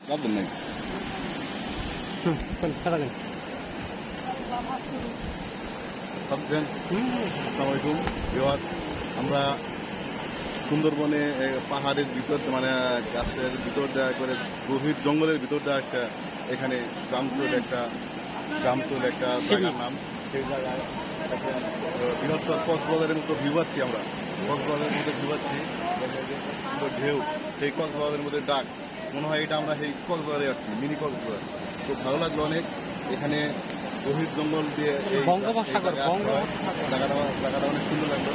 ভাববেন নাই ভাবছেন। আসসালামু আলাইকুম ভিউয়ার, আমরা সুন্দরবনে পাহাড়ের ভিতর মানে গাছের ভিতর দেওয়া করে গভীর জঙ্গলের ভিতর দেওয়া একটা এখানে জামতুল একটা জায়গার নাম। সেই জায়গায় একটা বৃহত্তর কক্সবাজারের মতো ভিউ পাচ্ছি আমরা। কক্সবাজারের মধ্যে ভিউ পাচ্ছি ঢেউ, সেই কক্সবাজারের মধ্যে ডাক। মনে হয় এটা আমরা সেই কক্সবাজারে আসছি, মিনি কক্সবাজার। খুব ভালো লাগলো অনেক। এখানে গভীর জঙ্গল দিয়ে এই জায়গাটা অনেক সুন্দর লাগলো।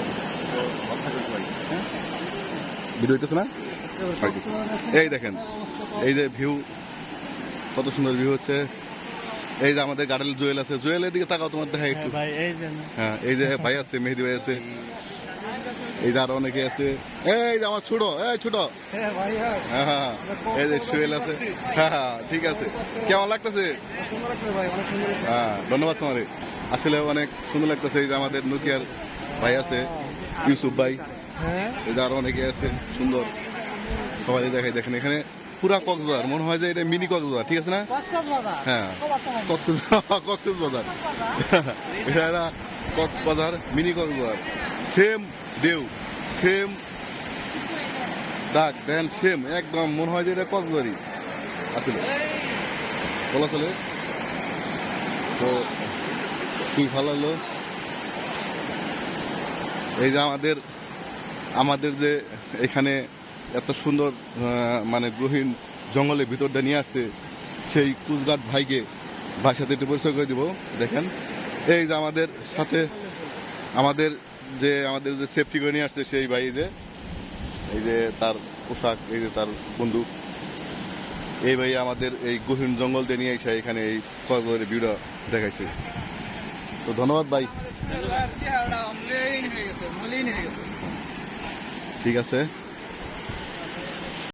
তো কথা বলতে পারি, হ্যাঁ ভিডিও হইতেছে না? এই দেখেন, এই যে ভিউ, কত সুন্দর ভিউ হচ্ছে। এই যে আমাদের গার্ডেল জুয়েল আছে, জুয়েলের দিকে তাকাও, তোমার দেখা একটু। হ্যাঁ, এই যে ভাই আছে, মেহেদি ভাই আছে, এই যে আরো অনেকে আছে। এই যে আমার ছোট, হ্যাঁ এই যে জুয়েল আছে। হ্যাঁ ঠিক আছে, কেমন লাগতেছে? হ্যাঁ ধন্যবাদ তোমারে, আসলে অনেক সুন্দর লাগতেছে। এই যে আমাদের নোকিয়ার ভাই আছে, ইউসুফ ভাই, এই যে আরো অনেকে আছে সুন্দর। সবাই দেখাই, দেখেন এখানে পুরা কক্সবাজার, মনে হয় যে এটা মিনি কক্সবাজার, ঠিক আছে না? হ্যাঁ কক্সবাজার, এটা কক্সবাজার, মিনি কক্সবাজার। সেম ঢেউ, সেম ডাক, দেন সেম একদম, মনে হয় যে এটা কক্সবাজারই আসলে বলা চলে। তো খুব ভালো লাগলো। এই যে আমাদের যে এখানে এত সুন্দর মানে গহীন জঙ্গলের ভিতরটা নিয়ে আসছে, সেই কুচঘাট ভাইকে, ভাইয়ের সাথে একটু পরিচয় করে দিব। দেখেন এই যে আমাদের সাথে আমাদের যে সেফটি করে নিয়ে আসছে সেই ভাই, এই যে তার পোশাক, এই যে তার বন্দুক, এই ভাই আমাদের এই গহীন জঙ্গল দিয়ে নিয়ে এসে এখানে এই কক্সবাজারের ভিউটা দেখাইছে। তো ধন্যবাদ ভাই, ঠিক আছে।